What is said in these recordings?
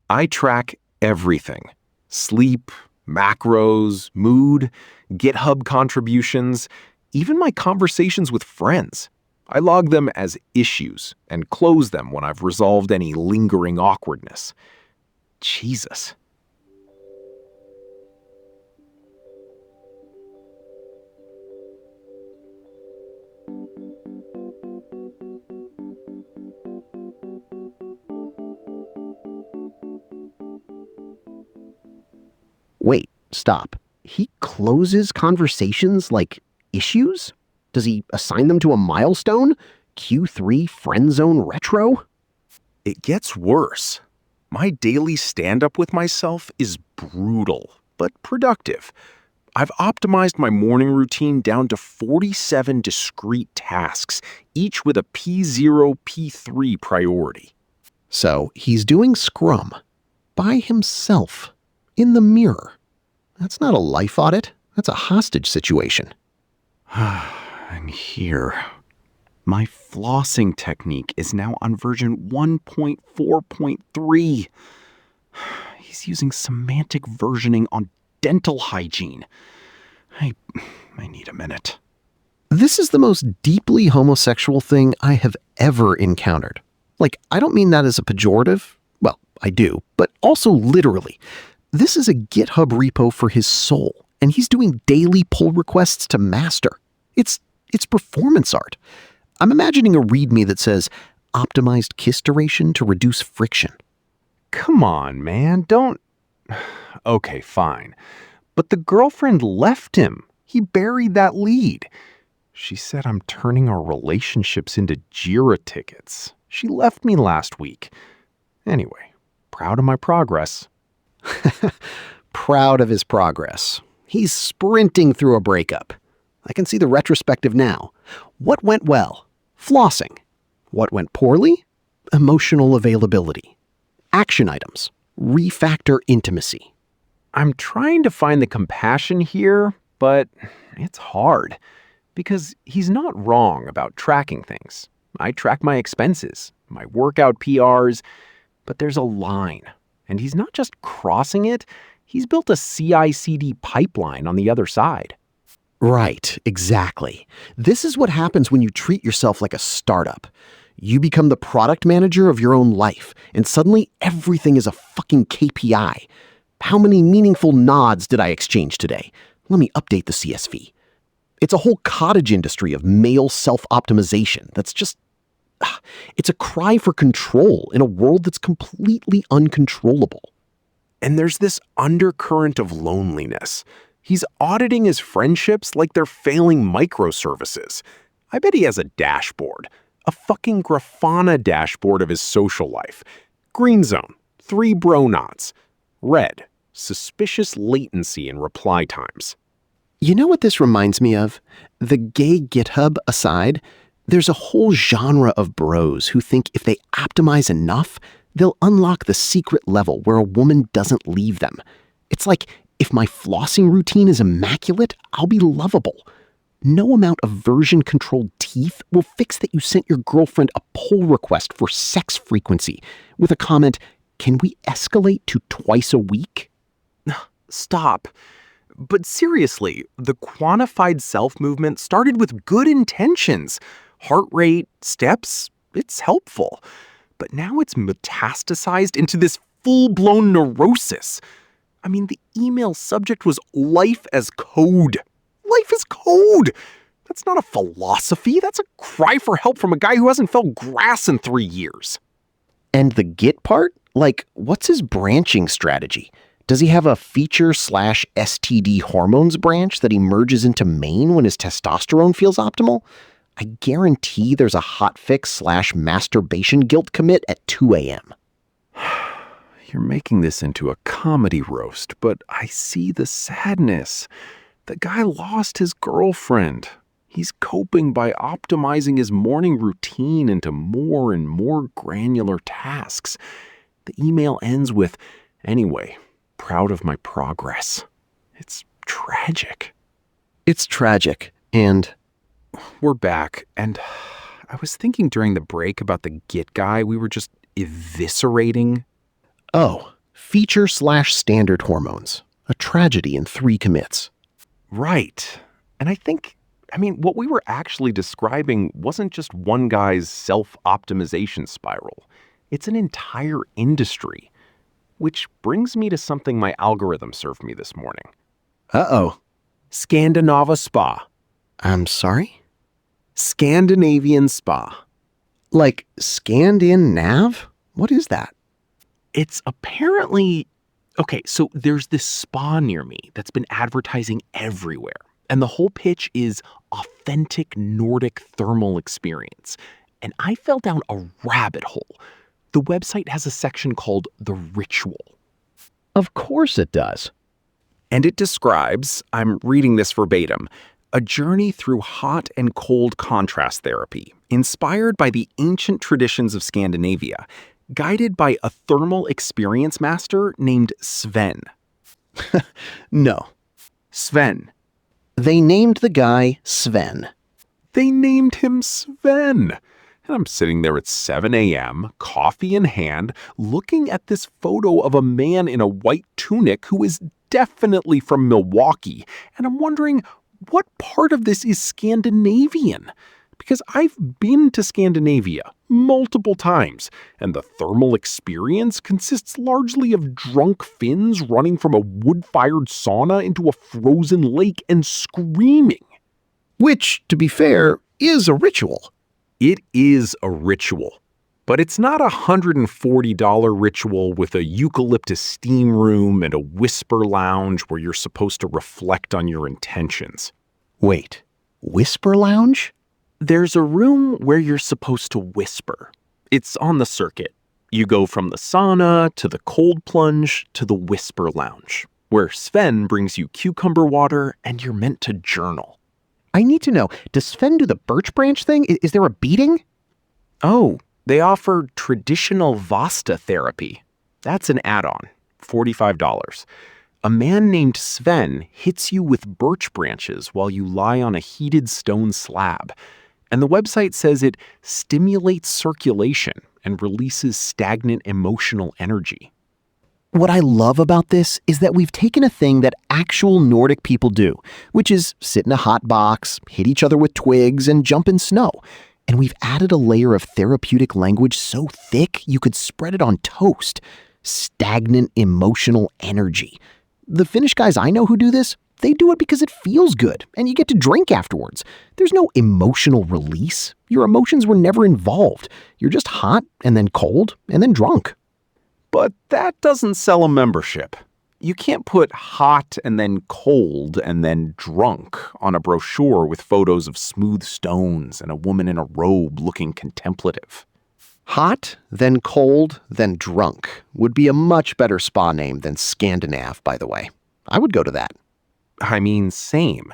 I track everything. Sleep, macros, mood, GitHub contributions, even my conversations with friends. I log them as issues and close them when I've resolved any lingering awkwardness. Jesus. Wait, stop. He closes conversations like issues? Does he assign them to a milestone? Q3 Friend Zone Retro? It gets worse. My daily stand-up with myself is brutal, but productive. I've optimized my morning routine down to 47 discrete tasks, each with a P0, P3 priority. So he's doing Scrum by himself in the mirror. That's not a life audit. That's a hostage situation. I'm here. My flossing technique is now on version 1.4.3. He's using semantic versioning on dental hygiene. I need a minute. This is the most deeply homosexual thing I have ever encountered. Like, I don't mean that as a pejorative. Well, I do, but also literally. This is a GitHub repo for his soul, and he's doing daily pull requests to master. It's performance art. I'm imagining a README that says, optimized kiss duration to reduce friction. Come on, man, don't... Okay, fine. But the girlfriend left him. He buried that lead. She said I'm turning our relationships into Jira tickets. She left me last week. Anyway, proud of my progress. Proud of his progress. He's sprinting through a breakup. I can see the retrospective now. What went well? Flossing. What went poorly? Emotional availability. Action items. Refactor intimacy. I'm trying to find the compassion here, but it's hard. Because he's not wrong about tracking things. I track my expenses, my workout PRs, but there's a line. And he's not just crossing it, he's built a CI/CD pipeline on the other side. Right, exactly. This is what happens when you treat yourself like a startup. You become the product manager of your own life, and suddenly everything is a fucking KPI. How many meaningful nods did I exchange today? Let me update the CSV. It's a whole cottage industry of male self-optimization that's just... It's a cry for control in a world that's completely uncontrollable. And there's this undercurrent of loneliness. He's auditing his friendships like they're failing microservices. I bet he has a dashboard. A fucking Grafana dashboard of his social life. Green zone, 3 bro nods. Red, suspicious latency in reply times. You know what this reminds me of? The gay GitHub aside, there's a whole genre of bros who think if they optimize enough, they'll unlock the secret level where a woman doesn't leave them. It's like, if my flossing routine is immaculate, I'll be lovable. No amount of version-controlled teeth will fix that you sent your girlfriend a pull request for sex frequency with a comment, "Can we escalate to twice a week?" Stop. But seriously, the quantified self movement started with good intentions. Heart rate, steps, it's helpful. But now it's metastasized into this full-blown neurosis. I mean, the email subject was life as code. Life is code. That's not a philosophy. That's a cry for help from a guy who hasn't felt grass in 3 years. And the Git part? Like, what's his branching strategy? Does he have a feature/STD hormones branch that he merges into main when his testosterone feels optimal? I guarantee there's a hotfix/masturbation guilt commit at 2 a.m. You're making this into a comedy roast, but I see the sadness. The guy lost his girlfriend. He's coping by optimizing his morning routine into more and more granular tasks. The email ends with, "Anyway, proud of my progress." It's tragic. It's tragic, and... We're back, and I was thinking during the break about the Git guy we were just eviscerating. Oh, Feature/standard hormones. A tragedy in 3 commits. Right. And what we were actually describing wasn't just one guy's self-optimization spiral. It's an entire industry. Which brings me to something my algorithm served me this morning. Uh-oh. Scandinav Spa. I'm sorry? Scandinavian Spa. Like Scandinav? What is that? It's apparently... Okay, so there's this spa near me that's been advertising everywhere. And the whole pitch is authentic Nordic thermal experience. And I fell down a rabbit hole. The website has a section called The Ritual. Of course it does. And it describes, I'm reading this verbatim, a journey through hot and cold contrast therapy, inspired by the ancient traditions of Scandinavia, guided by a thermal experience master named Sven. No. Sven. They named the guy Sven. They named him Sven. And I'm sitting there at 7 a.m., coffee in hand, looking at this photo of a man in a white tunic who is definitely from Milwaukee. And I'm wondering, what part of this is Scandinavian? Because I've been to Scandinavia multiple times, and the thermal experience consists largely of drunk Finns running from a wood-fired sauna into a frozen lake and screaming. Which, to be fair, is a ritual. It is a ritual, but it's not a $140 ritual with a eucalyptus steam room and a whisper lounge where you're supposed to reflect on your intentions. Wait, whisper lounge? There's a room where you're supposed to whisper. It's on the circuit. You go from the sauna to the cold plunge to the whisper lounge, where Sven brings you cucumber water and you're meant to journal. I need to know, does Sven do the birch branch thing? Is there a beating? Oh, they offer traditional Vasta therapy. That's an add-on, $45. A man named Sven hits you with birch branches while you lie on a heated stone slab. And the website says it stimulates circulation and releases stagnant emotional energy. What I love about this is that we've taken a thing that actual Nordic people do, which is sit in a hot box, hit each other with twigs, and jump in snow. And we've added a layer of therapeutic language so thick you could spread it on toast. Stagnant emotional energy. The Finnish guys I know who do this, they do it because it feels good, and you get to drink afterwards. There's no emotional release. Your emotions were never involved. You're just hot, and then cold, and then drunk. But that doesn't sell a membership. You can't put hot and then cold and then drunk on a brochure with photos of smooth stones and a woman in a robe looking contemplative. Hot, then cold, then drunk would be a much better spa name than Scandinav, by the way. I would go to that. Same.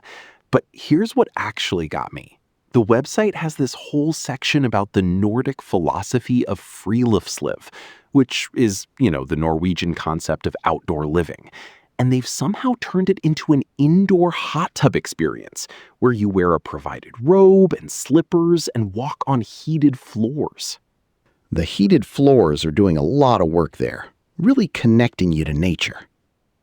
But here's what actually got me. The website has this whole section about the Nordic philosophy of friluftsliv, which is, the Norwegian concept of outdoor living. And they've somehow turned it into an indoor hot tub experience where you wear a provided robe and slippers and walk on heated floors. The heated floors are doing a lot of work there, really connecting you to nature.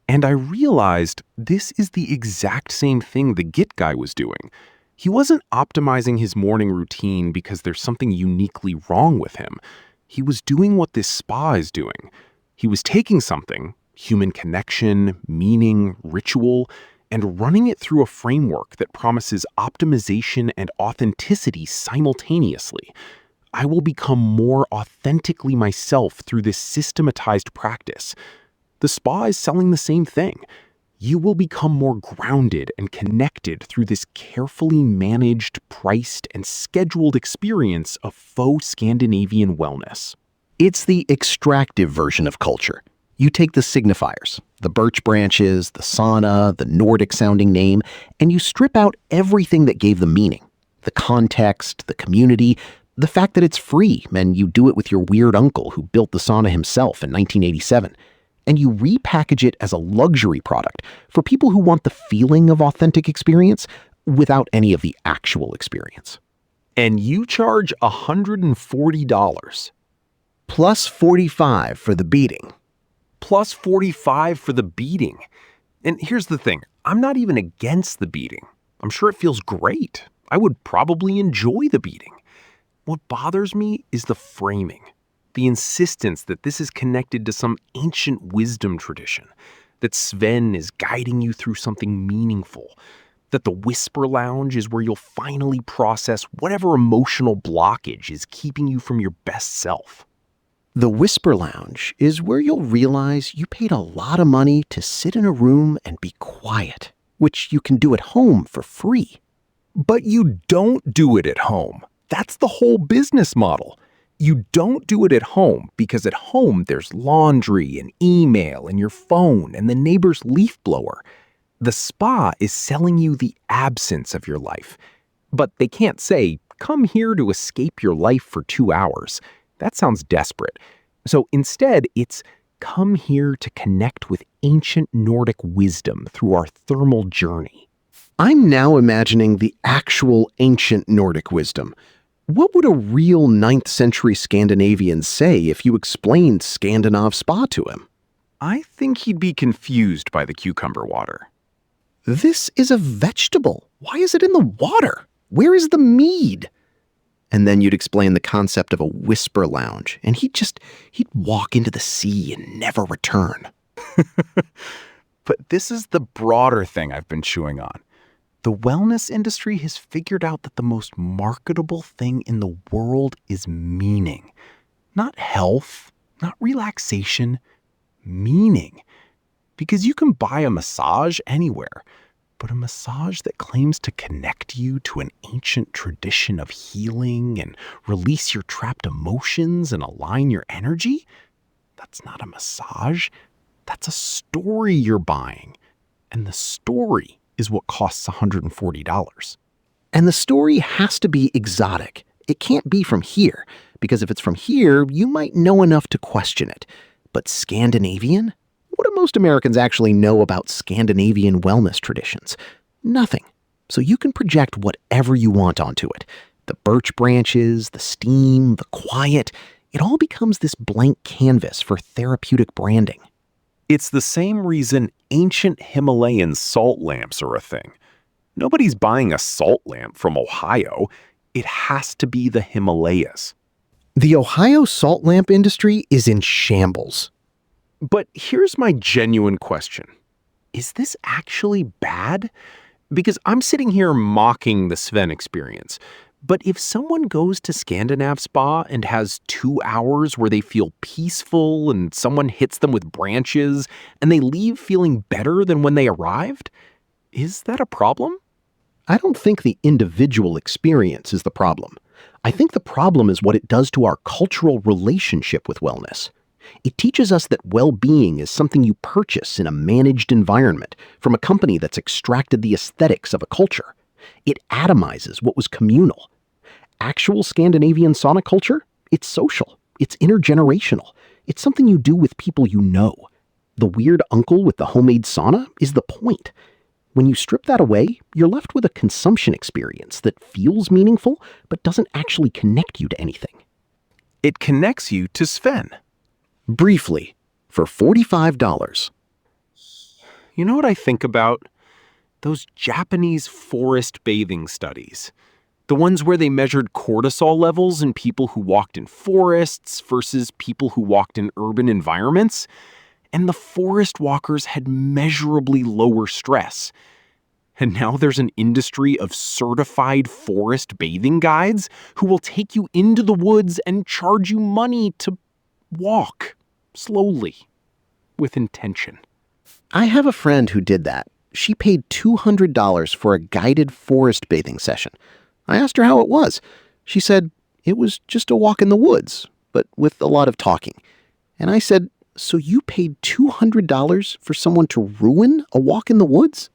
And I realized this is the exact same thing the Git guy was doing. He wasn't optimizing his morning routine because there's something uniquely wrong with him. He was doing what this spa is doing. He was taking something, human connection, meaning, ritual, and running it through a framework that promises optimization and authenticity simultaneously. I will become more authentically myself through this systematized practice. The spa is selling the same thing. You will become more grounded and connected through this carefully managed, priced, and scheduled experience of faux Scandinavian wellness. It's the extractive version of culture. You take the signifiers, the birch branches, the sauna, the Nordic-sounding name, and you strip out everything that gave them meaning. The context, the community, the fact that it's free, and you do it with your weird uncle who built the sauna himself in 1987. And you repackage it as a luxury product for people who want the feeling of authentic experience without any of the actual experience. And you charge $140. Plus $45 for the beating. plus 45 for the beading. And here's the thing, I'm not even against the beading. I'm sure it feels great. I would probably enjoy the beading. What bothers me is the framing, the insistence that this is connected to some ancient wisdom tradition, that Sven is guiding you through something meaningful, that the whisper lounge is where you'll finally process whatever emotional blockage is keeping you from your best self. The Whisper Lounge is where you'll realize you paid a lot of money to sit in a room and be quiet, which you can do at home for free. But you don't do it at home. That's the whole business model. You don't do it at home because at home there's laundry and email and your phone and the neighbor's leaf blower. The spa is selling you the absence of your life. But they can't say, come here to escape your life for 2 hours. That sounds desperate. So instead, it's come here to connect with ancient Nordic wisdom through our thermal journey. I'm now imagining the actual ancient Nordic wisdom. What would a real 9th century Scandinavian say if you explained Scandinav Spa to him? I think he'd be confused by the cucumber water. This is a vegetable. Why is it in the water? Where is the mead? And then you'd explain the concept of a whisper lounge, and he'd walk into the sea and never return. But this is the broader thing I've been chewing on. The wellness industry has figured out that the most marketable thing in the world is meaning. Not health, not relaxation, meaning. Because you can buy a massage anywhere, but a massage that claims to connect you to an ancient tradition of healing and release your trapped emotions and align your energy? That's not a massage. That's a story you're buying. And the story is what costs $140. And the story has to be exotic. It can't be from here, because if it's from here, you might know enough to question it. But Scandinavian? What do most Americans actually know about Scandinavian wellness traditions? Nothing. So you can project whatever you want onto it. The birch branches, the steam, the quiet. It all becomes this blank canvas for therapeutic branding. It's the same reason ancient Himalayan salt lamps are a thing. Nobody's buying a salt lamp from Ohio. It has to be the Himalayas. The Ohio salt lamp industry is in shambles. But here's my genuine question. Is this actually bad? Because I'm sitting here mocking the Sven experience. But if someone goes to Scandinav Spa and has 2 hours where they feel peaceful and someone hits them with branches and they leave feeling better than when they arrived, is that a problem? I don't think the individual experience is the problem. I think the problem is what it does to our cultural relationship with wellness. It teaches us that well-being is something you purchase in a managed environment from a company that's extracted the aesthetics of a culture. It atomizes what was communal. Actual Scandinavian sauna culture? It's social. It's intergenerational. It's something you do with people you know. The weird uncle with the homemade sauna is the point. When you strip that away, you're left with a consumption experience that feels meaningful but doesn't actually connect you to anything. It connects you to Sven. Briefly, for $45. You know what I think about? Those Japanese forest bathing studies. The ones where they measured cortisol levels in people who walked in forests versus people who walked in urban environments. And the forest walkers had measurably lower stress. And now there's an industry of certified forest bathing guides who will take you into the woods and charge you money to walk slowly, with intention. I have a friend who did that. She paid $200 for a guided forest bathing session. I asked her how it was. She said it was just a walk in the woods, but with a lot of talking. And I said, so you paid $200 for someone to ruin a walk in the woods?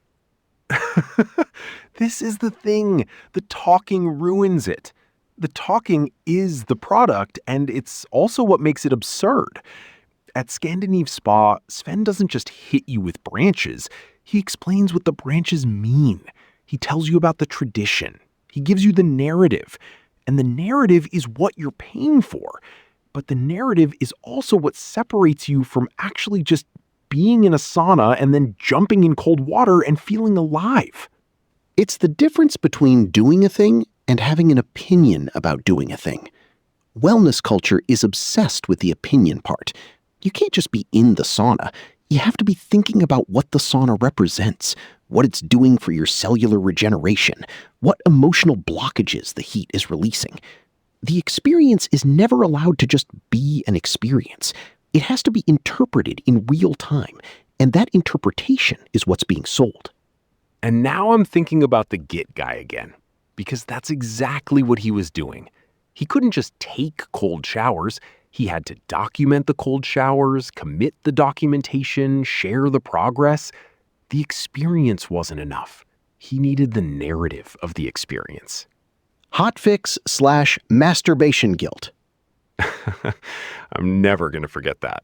This is the thing. The talking ruins it. The talking is the product, and it's also what makes it absurd. At Scandinav Spa, Sven doesn't just hit you with branches. He explains what the branches mean. He tells you about the tradition. He gives you the narrative. And the narrative is what you're paying for. But the narrative is also what separates you from actually just being in a sauna and then jumping in cold water and feeling alive. It's the difference between doing a thing and having an opinion about doing a thing. Wellness culture is obsessed with the opinion part. You can't just be in the sauna. You have to be thinking about what the sauna represents, what it's doing for your cellular regeneration, what emotional blockages the heat is releasing. The experience is never allowed to just be an experience. It has to be interpreted in real time, and that interpretation is what's being sold. And now I'm thinking about the Git guy again, because that's exactly what he was doing. He couldn't just take cold showers. He had to document the cold showers, commit the documentation, share the progress. The experience wasn't enough. He needed the narrative of the experience. Hotfix/masturbation guilt. I'm never going to forget that.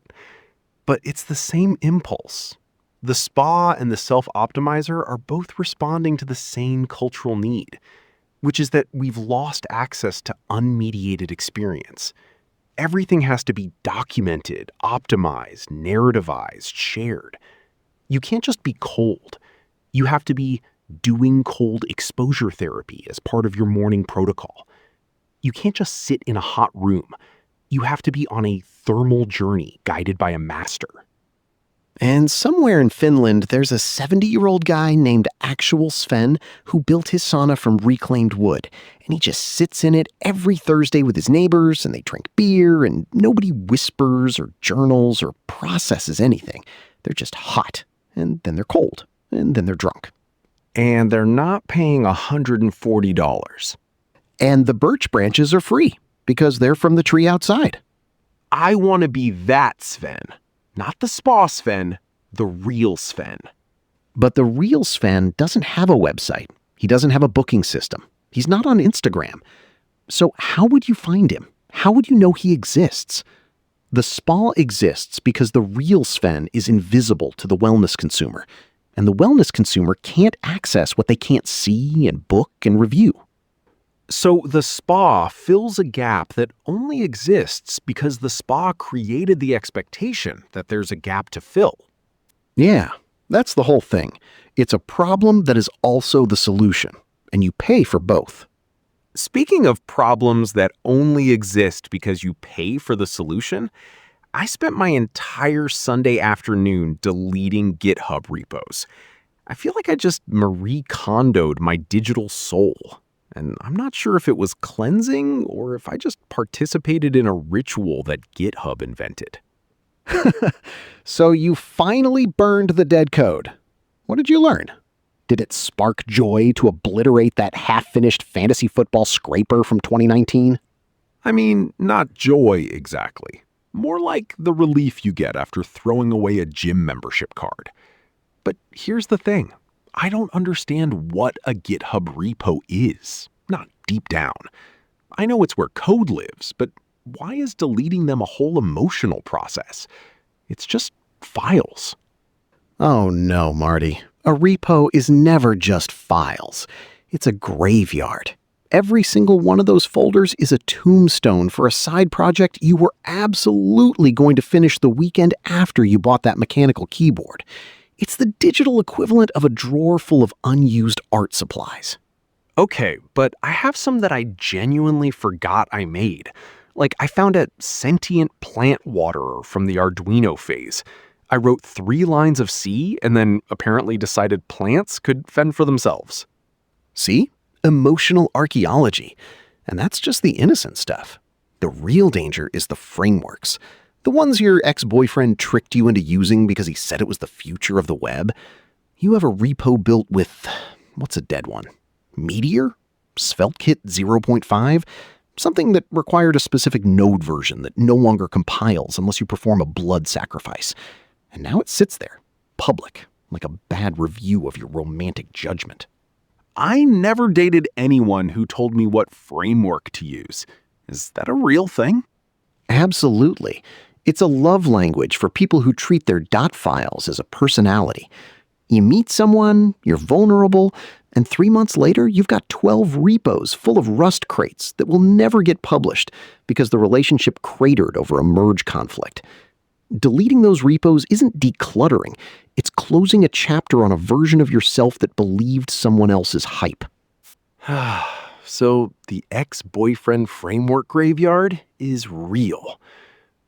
But it's the same impulse. The spa and the self-optimizer are both responding to the same cultural need, which is that we've lost access to unmediated experience. Everything has to be documented, optimized, narrativized, shared. You can't just be cold. You have to be doing cold exposure therapy as part of your morning protocol. You can't just sit in a hot room. You have to be on a thermal journey guided by a master. And somewhere in Finland, there's a 70-year-old guy named Actual Sven who built his sauna from reclaimed wood. And he just sits in it every Thursday with his neighbors, and they drink beer, and nobody whispers or journals or processes anything. They're just hot, and then they're cold, and then they're drunk. And they're not paying $140. And the birch branches are free, because they're from the tree outside. I want to be that Sven. Not the spa Sven, the real Sven. But the real Sven doesn't have a website. He doesn't have a booking system. He's not on Instagram. So how would you find him? How would you know he exists? The spa exists because the real Sven is invisible to the wellness consumer. And the wellness consumer can't access what they can't see and book and review. So the spa fills a gap that only exists because the spa created the expectation that there's a gap to fill. Yeah, that's the whole thing. It's a problem that is also the solution, and you pay for both. Speaking of problems that only exist because you pay for the solution, I spent my entire Sunday afternoon deleting GitHub repos. I feel like I just Marie Kondo'd my digital soul. And I'm not sure if it was cleansing or if I just participated in a ritual that GitHub invented. So you finally burned the dead code. What did you learn? Did it spark joy to obliterate that half-finished fantasy football scraper from 2019? I mean, not joy exactly. More like the relief you get after throwing away a gym membership card. But here's the thing. I don't understand what a GitHub repo is, not deep down. I know it's where code lives, but why is deleting them a whole emotional process? It's just files. Oh no, Marty. A repo is never just files. It's a graveyard. Every single one of those folders is a tombstone for a side project you were absolutely going to finish the weekend after you bought that mechanical keyboard. It's the digital equivalent of a drawer full of unused art supplies. Okay, but I have some that I genuinely forgot I made. Like I found a sentient plant waterer from the Arduino phase. I wrote 3 lines of C and then apparently decided plants could fend for themselves. See? Emotional archaeology. And that's just the innocent stuff. The real danger is the frameworks. The ones your ex-boyfriend tricked you into using because he said it was the future of the web. You have a repo built with, what's a dead one? Meteor? SvelteKit 0.5? Something that required a specific node version that no longer compiles unless you perform a blood sacrifice. And now it sits there, public, like a bad review of your romantic judgment. I never dated anyone who told me what framework to use. Is that a real thing? Absolutely. It's a love language for people who treat their dot files as a personality. You meet someone, you're vulnerable, and 3 months later, you've got 12 repos full of rust crates that will never get published because the relationship cratered over a merge conflict. Deleting those repos isn't decluttering, it's closing a chapter on a version of yourself that believed someone else's hype. So the ex-boyfriend framework graveyard is real.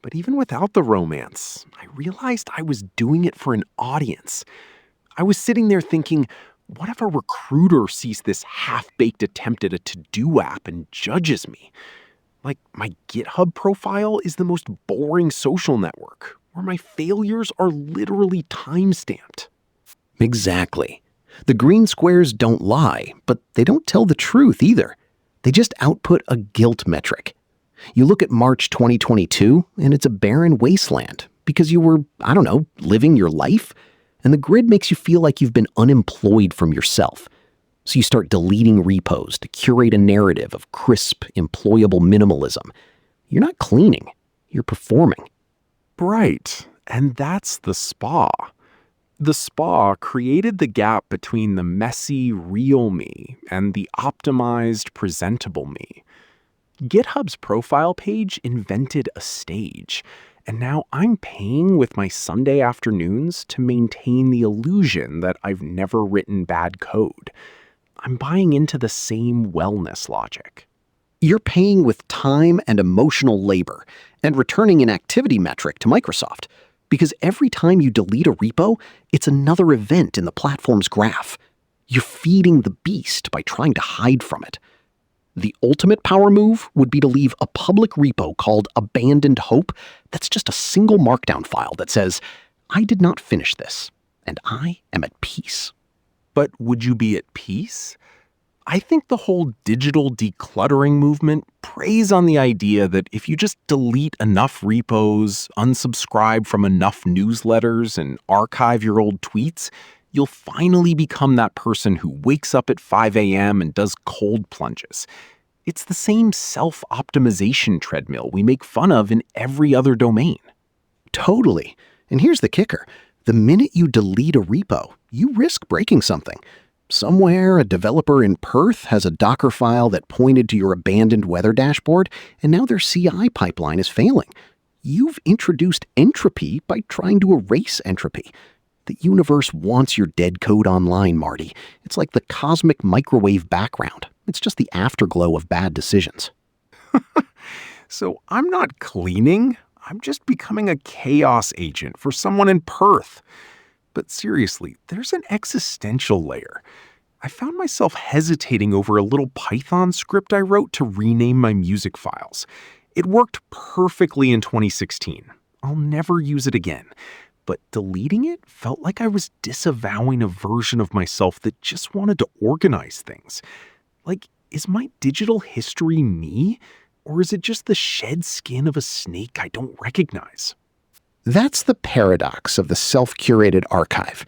But even without the romance, I realized I was doing it for an audience. I was sitting there thinking, what if a recruiter sees this half-baked attempt at a to-do app and judges me? Like, my GitHub profile is the most boring social network, where my failures are literally time-stamped. Exactly. The green squares don't lie, but they don't tell the truth either. They just output a guilt metric. You look at March 2022, and it's a barren wasteland because you were, living your life, and the grid makes you feel like you've been unemployed from yourself. So you start deleting repos to curate a narrative of crisp, employable minimalism. You're not cleaning, you're performing. Right, and that's the spa. The spa created the gap between the messy, real me and the optimized, presentable me. GitHub's profile page invented a stage, and now I'm paying with my Sunday afternoons to maintain the illusion that I've never written bad code. I'm buying into the same wellness logic. You're paying with time and emotional labor and returning an activity metric to Microsoft. Because every time you delete a repo, it's another event in the platform's graph. You're feeding the beast by trying to hide from it. The ultimate power move would be to leave a public repo called Abandoned Hope that's just a single markdown file that says, I did not finish this, and I am at peace. But would you be at peace? I think the whole digital decluttering movement preys on the idea that if you just delete enough repos, unsubscribe from enough newsletters, and archive your old tweets, you'll finally become that person who wakes up at 5 a.m. and does cold plunges. It's the same self-optimization treadmill we make fun of in every other domain. Totally. And here's the kicker. The minute you delete a repo, you risk breaking something. Somewhere, a developer in Perth has a Docker file that pointed to your abandoned weather dashboard, and now their CI pipeline is failing. You've introduced entropy by trying to erase entropy. The universe wants your dead code online, Marty. It's like the cosmic microwave background. It's just the afterglow of bad decisions. So I'm not cleaning. I'm just becoming a chaos agent for someone in Perth. But seriously, there's an existential layer. I found myself hesitating over a little Python script I wrote to rename my music files. It worked perfectly in 2016. I'll never use it again. But deleting it felt like I was disavowing a version of myself that just wanted to organize things. Like, is my digital history me? Or is it just the shed skin of a snake I don't recognize? That's the paradox of the self-curated archive.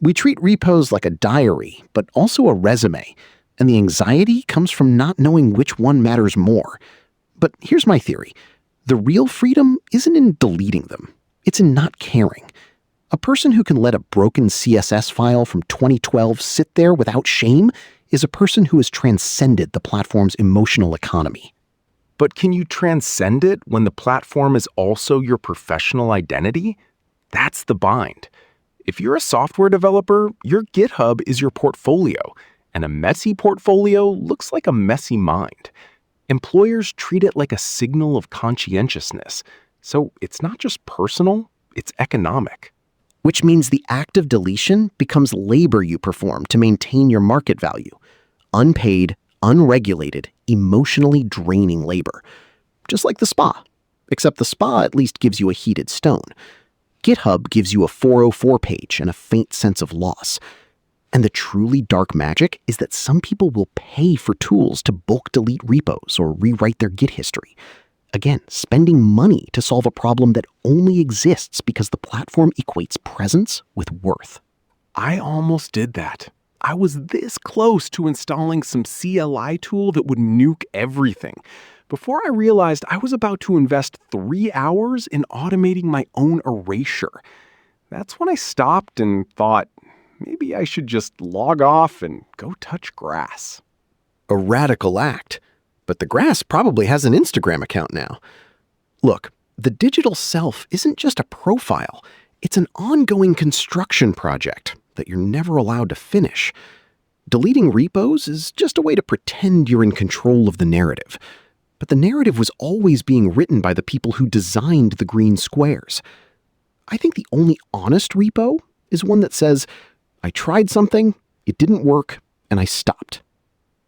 We treat repos like a diary, but also a resume, and the anxiety comes from not knowing which one matters more. But here's my theory. The real freedom isn't in deleting them. It's in not caring. A person who can let a broken CSS file from 2012 sit there without shame is a person who has transcended the platform's emotional economy. But can you transcend it when the platform is also your professional identity? That's the bind. If you're a software developer, your GitHub is your portfolio, and a messy portfolio looks like a messy mind. Employers treat it like a signal of conscientiousness, so it's not just personal, it's economic. Which means the act of deletion becomes labor you perform to maintain your market value. Unpaid, unregulated, emotionally draining labor. Just like the spa. Except the spa at least gives you a heated stone. GitHub gives you a 404 page and a faint sense of loss. And the truly dark magic is that some people will pay for tools to bulk delete repos or rewrite their Git history. Again, spending money to solve a problem that only exists because the platform equates presence with worth. I almost did that. I was this close to installing some CLI tool that would nuke everything before I realized I was about to invest 3 hours in automating my own erasure. That's when I stopped and thought, maybe I should just log off and go touch grass. A radical act. But the grass probably has an Instagram account now. Look, the digital self isn't just a profile. It's an ongoing construction project that you're never allowed to finish. Deleting repos is just a way to pretend you're in control of the narrative. But the narrative was always being written by the people who designed the green squares. I think the only honest repo is one that says, I tried something, it didn't work, and I stopped.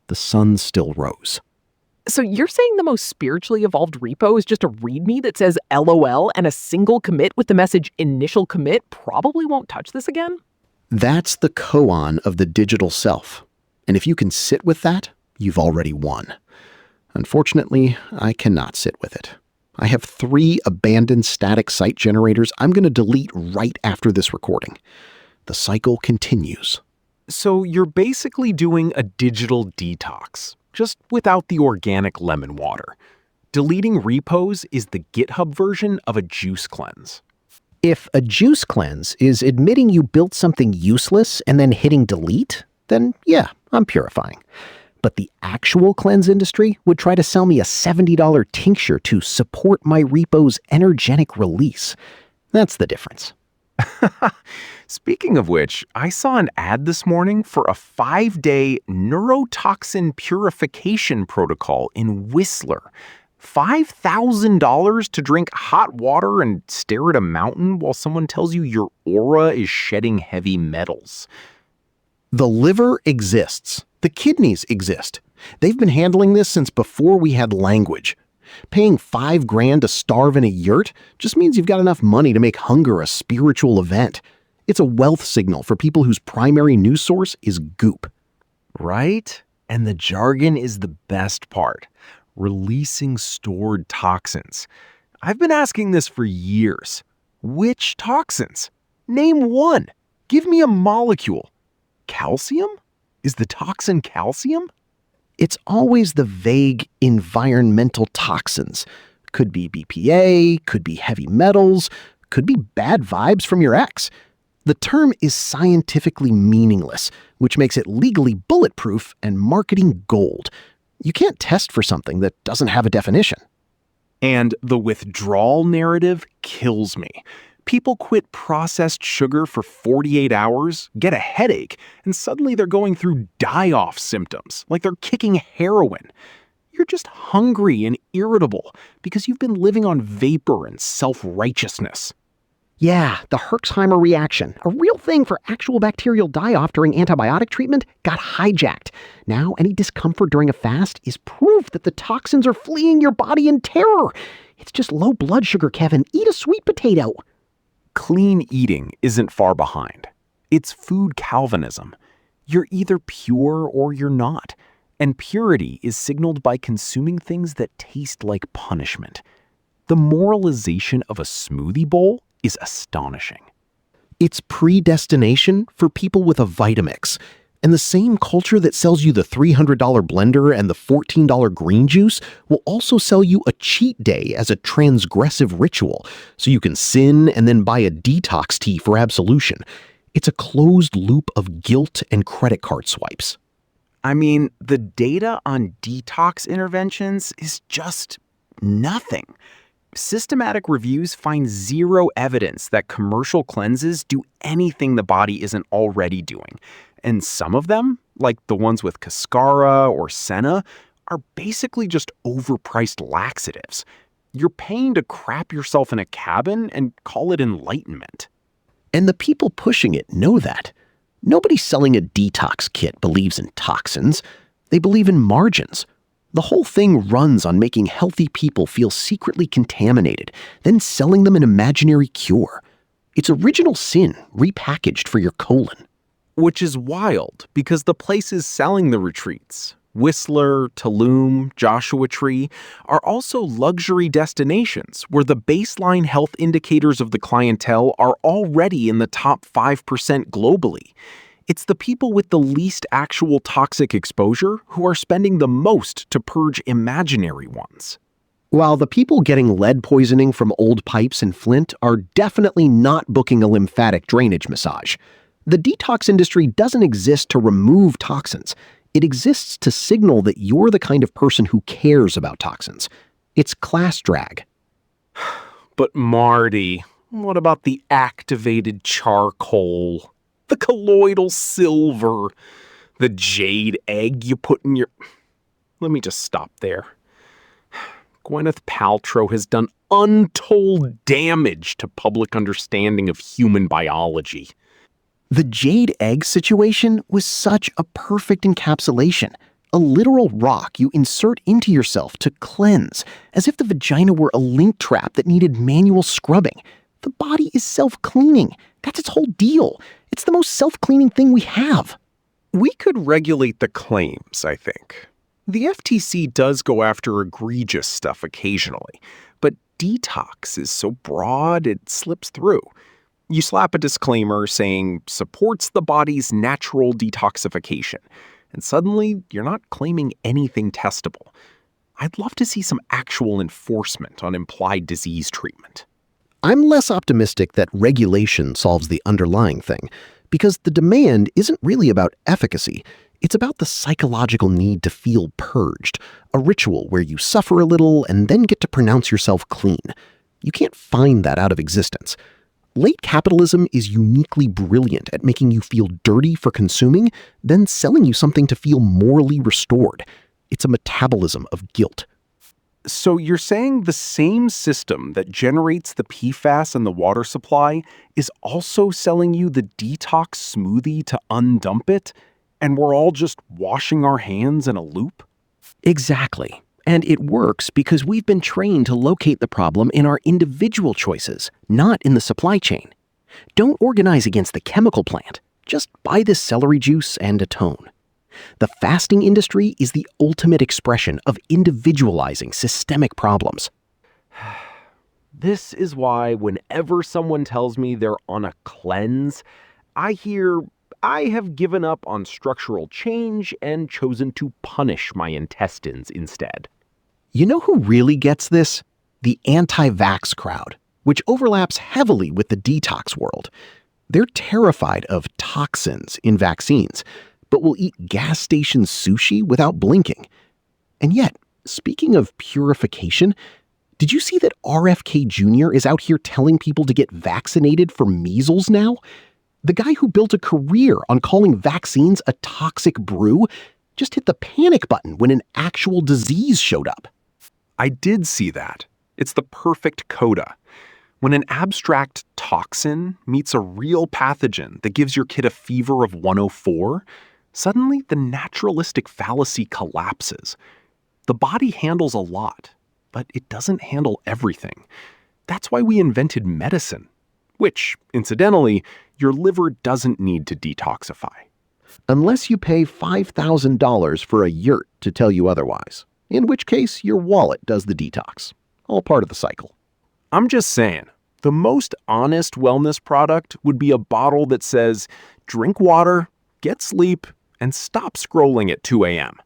The sun still rose. So you're saying the most spiritually evolved repo is just a README that says LOL and a single commit with the message initial commit probably won't touch this again? That's the koan of the digital self. And if you can sit with that, you've already won. Unfortunately, I cannot sit with it. I have 3 abandoned static site generators I'm going to delete right after this recording. The cycle continues. So you're basically doing a digital detox, just without the organic lemon water. Deleting repos is the GitHub version of a juice cleanse. If a juice cleanse is admitting you built something useless and then hitting delete, then yeah, I'm purifying. But the actual cleanse industry would try to sell me a $70 tincture to support my repo's energetic release. That's the difference. Speaking of which, I saw an ad this morning for a 5-day neurotoxin purification protocol in Whistler. $5,000 to drink hot water and stare at a mountain while someone tells you your aura is shedding heavy metals. The liver exists. The kidneys exist. They've been handling this since before we had language. Paying $5,000 to starve in a yurt just means you've got enough money to make hunger a spiritual event. It's a wealth signal for people whose primary news source is goop. Right? And the jargon is the best part. Releasing stored toxins. I've been asking this for years. Which toxins? Name one. Give me a molecule. Calcium? Is the toxin calcium? It's always the vague environmental toxins. Could be BPA, could be heavy metals, could be bad vibes from your ex. The term is scientifically meaningless, which makes it legally bulletproof and marketing gold. You can't test for something that doesn't have a definition. And the withdrawal narrative kills me. People quit processed sugar for 48 hours, get a headache, and suddenly they're going through die-off symptoms, like they're kicking heroin. You're just hungry and irritable because you've been living on vapor and self-righteousness. Yeah, the Herxheimer reaction, a real thing for actual bacterial die-off during antibiotic treatment, got hijacked. Now, any discomfort during a fast is proof that the toxins are fleeing your body in terror. It's just low blood sugar, Kevin. Eat a sweet potato. Clean eating isn't far behind. It's food Calvinism. You're either pure or you're not. And purity is signaled by consuming things that taste like punishment. The moralization of a smoothie bowl is astonishing. It's predestination for people with a Vitamix. And the same culture that sells you the $300 blender and the $14 green juice will also sell you a cheat day as a transgressive ritual, so you can sin and then buy a detox tea for absolution. It's a closed loop of guilt and credit card swipes. I mean, the data on detox interventions is just nothing. Systematic reviews find zero evidence that commercial cleanses do anything the body isn't already doing. And some of them, like the ones with Cascara or Senna, are basically just overpriced laxatives. You're paying to crap yourself in a cabin and call it enlightenment. And the people pushing it know that. Nobody selling a detox kit believes in toxins. They believe in margins. The whole thing runs on making healthy people feel secretly contaminated, then selling them an imaginary cure. It's original sin repackaged for your colon. Which is wild, because the places selling the retreats, Whistler, Tulum, Joshua Tree, are also luxury destinations where the baseline health indicators of the clientele are already in the top 5% globally. It's the people with the least actual toxic exposure who are spending the most to purge imaginary ones. While the people getting lead poisoning from old pipes in Flint are definitely not booking a lymphatic drainage massage. The detox industry doesn't exist to remove toxins. It exists to signal that you're the kind of person who cares about toxins. It's class drag. But Marty, what about the activated charcoal? The colloidal silver? The jade egg you put in your... Let me just stop there. Gwyneth Paltrow has done untold damage to public understanding of human biology. The jade egg situation was such a perfect encapsulation. A literal rock you insert into yourself to cleanse, as if the vagina were a link trap that needed manual scrubbing. The body is self-cleaning. That's its whole deal. It's the most self-cleaning thing we have. We could regulate the claims, I think. The FTC does go after egregious stuff occasionally, but detox is so broad it slips through. You slap a disclaimer saying supports the body's natural detoxification, and suddenly you're not claiming anything testable. I'd love to see some actual enforcement on implied disease treatment. I'm less optimistic that regulation solves the underlying thing, because the demand isn't really about efficacy. It's about the psychological need to feel purged, a ritual where you suffer a little and then get to pronounce yourself clean. You can't find that out of existence. Late capitalism is uniquely brilliant at making you feel dirty for consuming, then selling you something to feel morally restored. It's a metabolism of guilt. So you're saying the same system that generates the PFAS in the water supply is also selling you the detox smoothie to undump it, and we're all just washing our hands in a loop? Exactly. And it works because we've been trained to locate the problem in our individual choices, not in the supply chain. Don't organize against the chemical plant. Just buy this celery juice and atone. The fasting industry is the ultimate expression of individualizing systemic problems. This is why whenever someone tells me they're on a cleanse, I hear, I have given up on structural change and chosen to punish my intestines instead. You know who really gets this? The anti-vax crowd, which overlaps heavily with the detox world. They're terrified of toxins in vaccines, but will eat gas station sushi without blinking. And yet, speaking of purification, did you see that RFK Jr. is out here telling people to get vaccinated for measles now? The guy who built a career on calling vaccines a toxic brew just hit the panic button when an actual disease showed up. I did see that. It's the perfect coda. When an abstract toxin meets a real pathogen that gives your kid a fever of 104, suddenly the naturalistic fallacy collapses. The body handles a lot, but it doesn't handle everything. That's why we invented medicine, which, incidentally, your liver doesn't need to detoxify. Unless you pay $5,000 for a yurt to tell you otherwise, in which case your wallet does the detox. All part of the cycle. I'm just saying, the most honest wellness product would be a bottle that says, drink water, get sleep, and stop scrolling at 2 a.m.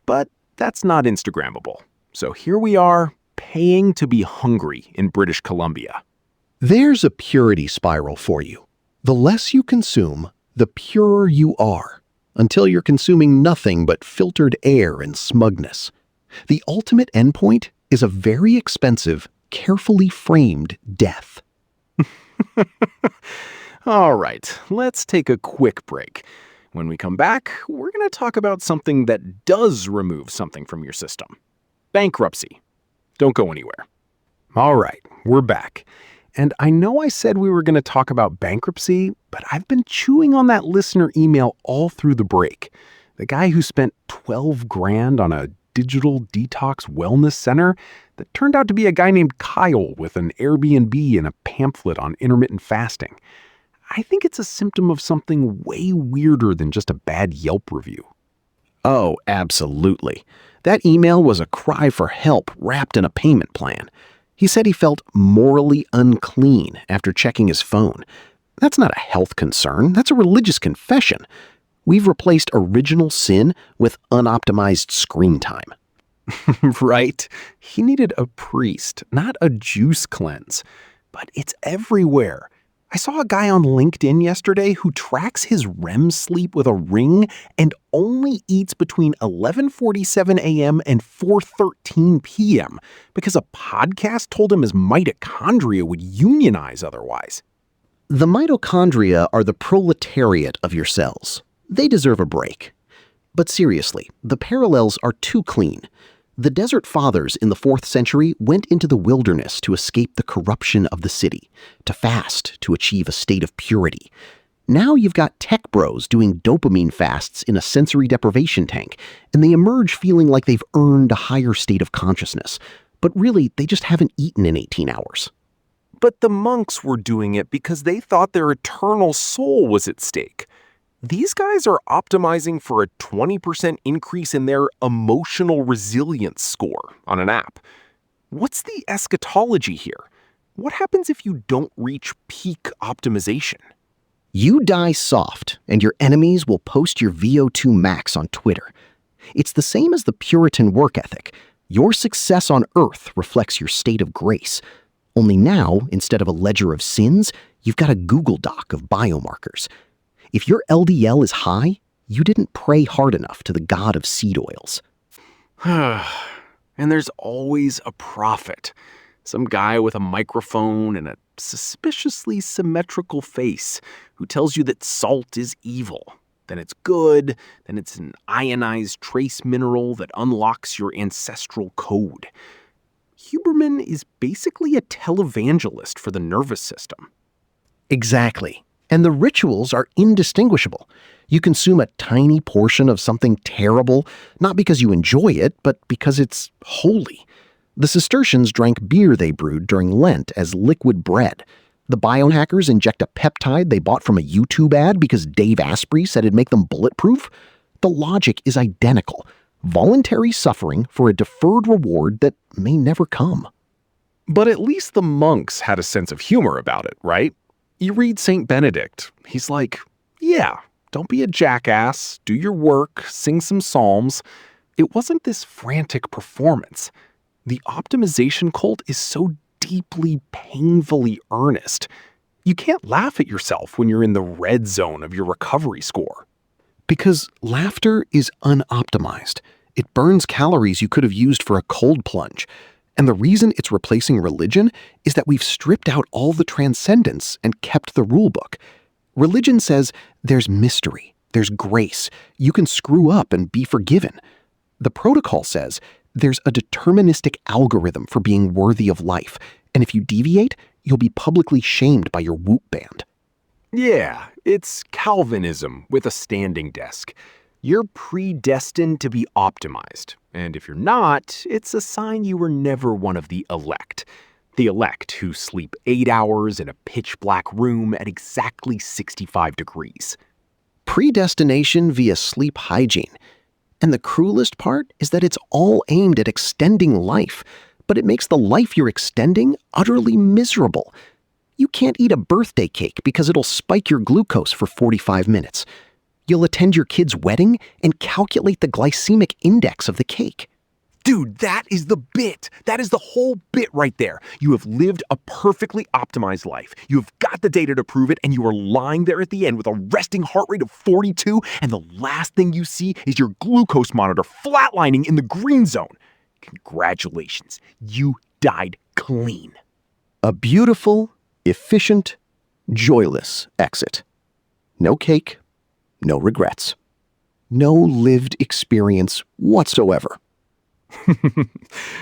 But that's not Instagrammable. So here we are, paying to be hungry in British Columbia. There's a purity spiral for you. The less you consume, the purer you are, until you're consuming nothing but filtered air and smugness. The ultimate endpoint is a very expensive, carefully framed death. All right, let's take a quick break. When we come back, we're going to talk about something that does remove something from your system. Bankruptcy. Don't go anywhere. All right, we're back. And I know I said we were going to talk about bankruptcy, but I've been chewing on that listener email all through the break. The guy who spent $12,000 on a digital detox wellness center that turned out to be a guy named Kyle with an Airbnb and a pamphlet on intermittent fasting. I think it's a symptom of something way weirder than just a bad Yelp review. Oh, absolutely. That email was a cry for help wrapped in a payment plan. He said he felt morally unclean after checking his phone. That's not a health concern, that's a religious confession. We've replaced original sin with unoptimized screen time. Right? He needed a priest, not a juice cleanse. But it's everywhere. I saw a guy on LinkedIn yesterday who tracks his REM sleep with a ring and only eats between 11:47 a.m. and 4:13 p.m. because a podcast told him his mitochondria would unionize otherwise. The mitochondria are the proletariat of your cells. They deserve a break. But seriously, the parallels are too clean. The Desert Fathers in the 4th century went into the wilderness to escape the corruption of the city, to fast to achieve a state of purity. Now you've got tech bros doing dopamine fasts in a sensory deprivation tank, and they emerge feeling like they've earned a higher state of consciousness. But really, they just haven't eaten in 18 hours. But the monks were doing it because they thought their eternal soul was at stake. These guys are optimizing for a 20% increase in their emotional resilience score on an app. What's the eschatology here? What happens if you don't reach peak optimization? You die soft, and your enemies will post your VO2 max on Twitter. It's the same as the Puritan work ethic. Your success on Earth reflects your state of grace. Only now, instead of a ledger of sins, you've got a Google Doc of biomarkers. If your LDL is high, you didn't pray hard enough to the god of seed oils. And there's always a prophet. Some guy with a microphone and a suspiciously symmetrical face who tells you that salt is evil. Then it's good, then it's an ionized trace mineral that unlocks your ancestral code. Huberman is basically a televangelist for the nervous system. Exactly. And the rituals are indistinguishable. You consume a tiny portion of something terrible, not because you enjoy it, but because it's holy. The Cistercians drank beer they brewed during Lent as liquid bread. The biohackers inject a peptide they bought from a YouTube ad because Dave Asprey said it'd make them bulletproof. The logic is identical. Voluntary suffering for a deferred reward that may never come. But at least the monks had a sense of humor about it, right? You read St. Benedict, he's like, yeah, don't be a jackass, do your work, sing some psalms. It wasn't this frantic performance. The optimization cult is so deeply, painfully earnest. You can't laugh at yourself when you're in the red zone of your recovery score. Because laughter is unoptimized. It burns calories you could have used for a cold plunge. And the reason it's replacing religion is that we've stripped out all the transcendence and kept the rulebook. Religion says there's mystery, there's grace, you can screw up and be forgiven. The protocol says there's a deterministic algorithm for being worthy of life, and if you deviate, you'll be publicly shamed by your whoop band. Yeah, it's Calvinism with a standing desk. You're predestined to be optimized, and if you're not, it's a sign you were never one of the elect. The elect who sleep 8 hours in a pitch-black room at exactly 65 degrees. Predestination via sleep hygiene. And the cruelest part is that it's all aimed at extending life, but it makes the life you're extending utterly miserable. You can't eat a birthday cake because it'll spike your glucose for 45 minutes. You'll attend your kid's wedding and calculate the glycemic index of the cake. Dude, that is the bit. That is the whole bit right there. You have lived a perfectly optimized life. You have got the data to prove it, and you are lying there at the end with a resting heart rate of 42, and the last thing you see is your glucose monitor flatlining in the green zone. Congratulations, you died clean. A beautiful, efficient, joyless exit. No cake, no regrets. No lived experience whatsoever.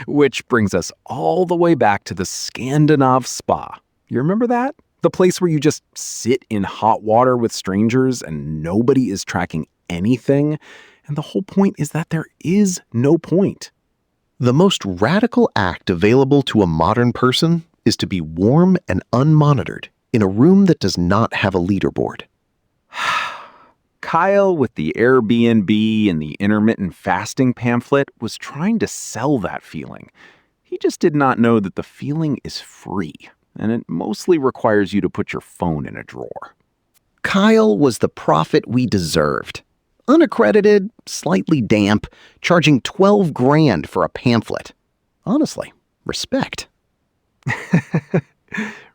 Which brings us all the way back to the Scandinav Spa. You remember that? The place where you just sit in hot water with strangers and nobody is tracking anything. And the whole point is that there is no point. The most radical act available to a modern person is to be warm and unmonitored in a room that does not have a leaderboard. Kyle, with the Airbnb and the intermittent fasting pamphlet, was trying to sell that feeling. He just did not know that the feeling is free, and it mostly requires you to put your phone in a drawer. Kyle was the prophet we deserved. Unaccredited, slightly damp, charging $12,000 for a pamphlet. Honestly, respect.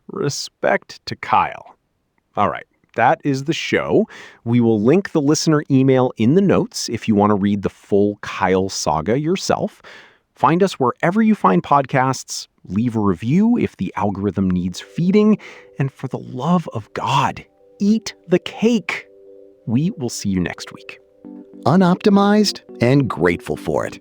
Respect to Kyle. All right. That is the show. We will link the listener email in the notes if you want to read the full Kyle saga yourself. Find us wherever you find podcasts. Leave a review if the algorithm needs feeding. And for the love of God, eat the cake. We will see you next week. Unoptimized and grateful for it.